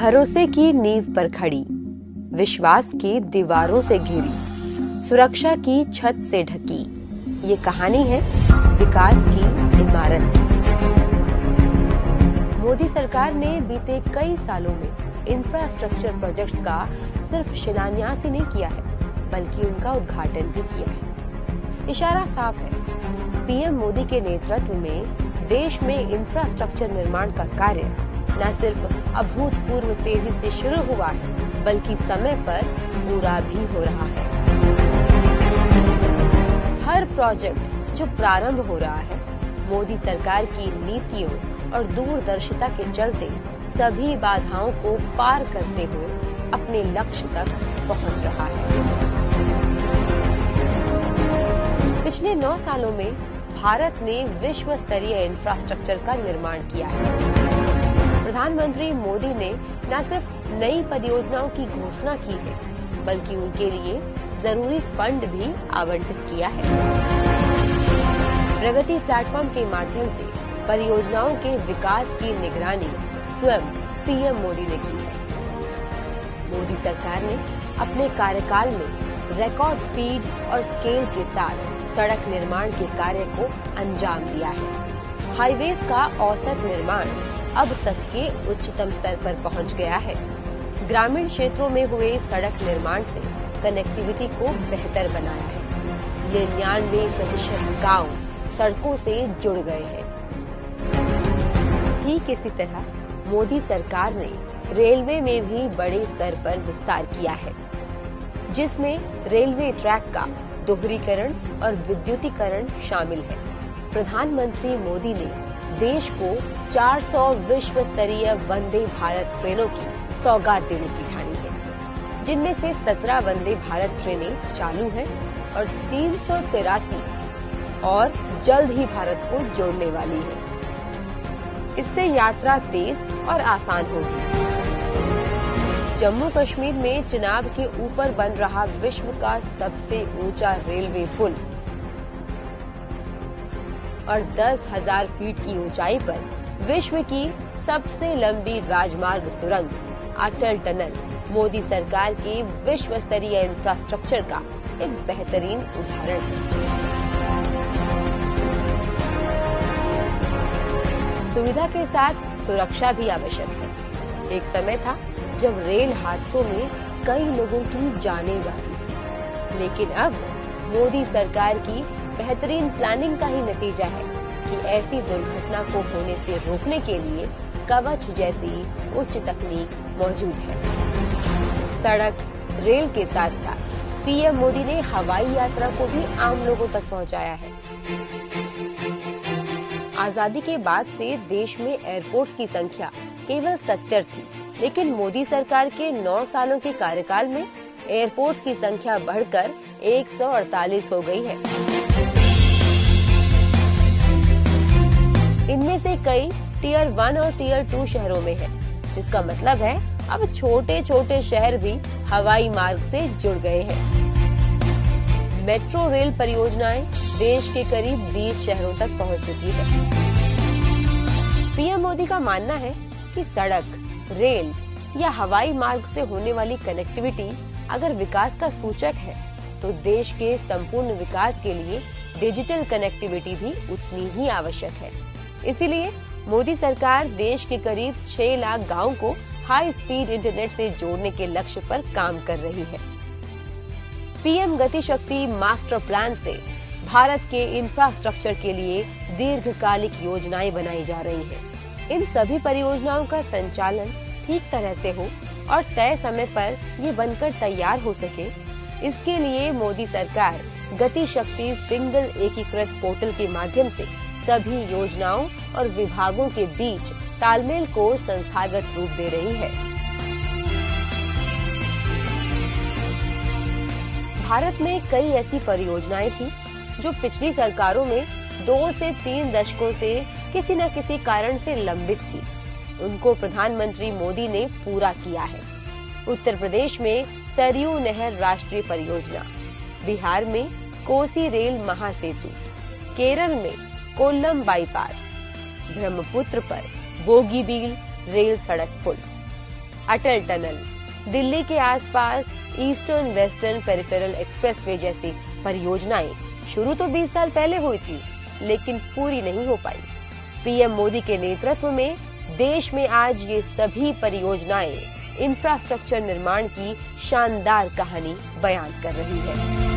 भरोसे की नींव पर खड़ी, विश्वास की दीवारों से घिरी, सुरक्षा की छत से ढकी, ये कहानी है विकास की इमारत की। मोदी सरकार ने बीते कई सालों में इंफ्रास्ट्रक्चर प्रोजेक्ट्स का सिर्फ शिलान्यास ही नहीं किया है, बल्कि उनका उद्घाटन भी किया है। इशारा साफ है, पीएम मोदी के नेतृत्व में देश में इंफ्रास्ट्रक्चर निर्माण का कार्य न सिर्फ अभूतपूर्व तेजी से शुरू हुआ है, बल्कि समय पर पूरा भी हो रहा है। हर प्रोजेक्ट जो प्रारंभ हो रहा है, मोदी सरकार की नीतियों और दूरदर्शिता के चलते सभी बाधाओं को पार करते हुए अपने लक्ष्य तक पहुंच रहा है। पिछले 9 सालों में भारत ने विश्व स्तरीय इंफ्रास्ट्रक्चर का निर्माण किया है। प्रधानमंत्री मोदी ने न सिर्फ नई परियोजनाओं की घोषणा की है, बल्कि उनके लिए जरूरी फंड भी आवंटित किया है। प्रगति प्लेटफॉर्म के माध्यम से परियोजनाओं के विकास की निगरानी स्वयं पीएम मोदी ने की है। मोदी सरकार ने अपने कार्यकाल में रिकॉर्ड स्पीड और स्केल के साथ सड़क निर्माण के कार्य को अंजाम दिया है। हाईवेज का औसत निर्माण अब तक के उच्चतम स्तर पर पहुंच गया है। ग्रामीण क्षेत्रों में हुए सड़क निर्माण से कनेक्टिविटी को बेहतर बनाया है। 99% गांव सड़कों से जुड़ गए हैं। ठीक इसी तरह मोदी सरकार ने रेलवे में भी बड़े स्तर पर विस्तार किया है, जिसमें रेलवे ट्रैक का दोहरीकरण और विद्युतीकरण शामिल है। प्रधानमंत्री मोदी ने देश को 400 विश्व स्तरीय वंदे भारत ट्रेनों की सौगात देने की ठानी है, जिनमें से 17 वंदे भारत ट्रेनें चालू हैं और 383 और जल्द ही भारत को जोड़ने वाली है। इससे यात्रा तेज और आसान होगी। जम्मू कश्मीर में चिनाब के ऊपर बन रहा विश्व का सबसे ऊंचा रेलवे पुल और 10,000 फीट की ऊंचाई पर विश्व की सबसे लंबी राजमार्ग सुरंग अटल टनल मोदी सरकार के विश्व स्तरीय इंफ्रास्ट्रक्चर का एक बेहतरीन उदाहरण है। सुविधा के साथ सुरक्षा भी आवश्यक है। एक समय था जब रेल हादसों में कई लोगों की जानें जाती थी, लेकिन अब मोदी सरकार की बेहतरीन प्लानिंग का ही नतीजा है कि ऐसी दुर्घटना को होने से रोकने के लिए कवच जैसी उच्च तकनीक मौजूद है। सड़क, रेल के साथ साथ पीएम मोदी ने हवाई यात्रा को भी आम लोगों तक पहुंचाया है। आजादी के बाद से देश में एयरपोर्ट्स की संख्या केवल 70 थी, लेकिन मोदी सरकार के 9 सालों के कार्यकाल में एयरपोर्ट्स की संख्या बढ़कर 148 हो गई है। इनमें से कई टियर 1 और टियर 2 शहरों में है, जिसका मतलब है अब छोटे छोटे शहर भी हवाई मार्ग से जुड़ गए हैं। मेट्रो रेल परियोजनाएं देश के करीब 20 शहरों तक पहुंच चुकी है। पीएम मोदी का मानना है कि सड़क, रेल या हवाई मार्ग से होने वाली कनेक्टिविटी अगर विकास का सूचक है, तो देश के संपूर्ण विकास के लिए डिजिटल कनेक्टिविटी भी उतनी ही आवश्यक है। इसीलिए मोदी सरकार देश के करीब 6 लाख गांवों को हाई स्पीड इंटरनेट से जोड़ने के लक्ष्य पर काम कर रही है। पीएम गति शक्ति मास्टर प्लान से भारत के इंफ्रास्ट्रक्चर के लिए दीर्घकालिक योजनाएं बनाई जा रही हैं। इन सभी परियोजनाओं का संचालन ठीक तरह से हो और तय समय पर ये बनकर तैयार हो सके, इसके लिए मोदी सरकार गति शक्ति सिंगल एकीकृत पोर्टल के माध्यम से सभी योजनाओं और विभागों के बीच तालमेल को संस्थागत रूप दे रही है। भारत में कई ऐसी परियोजनाएं थी जो पिछली सरकारों में 2 से 3 दशकों से किसी न किसी कारण से लंबित थी। उनको प्रधानमंत्री मोदी ने पूरा किया है। उत्तर प्रदेश में सरयू नहर राष्ट्रीय परियोजना, बिहार में कोसी रेल महासेतु, केरल में कोल्लम बाईपास, ब्रह्मपुत्र पर बोगीबील रेल सड़क पुल, अटल टनल, दिल्ली के आसपास ईस्टर्न वेस्टर्न पेरिफेरल एक्सप्रेसवे जैसी परियोजनाएं शुरू तो 20 साल पहले हुई थी, लेकिन पूरी नहीं हो पाई। पीएम मोदी के नेतृत्व में देश में आज ये सभी परियोजनाएं इंफ्रास्ट्रक्चर निर्माण की शानदार कहानी बयान कर रही है।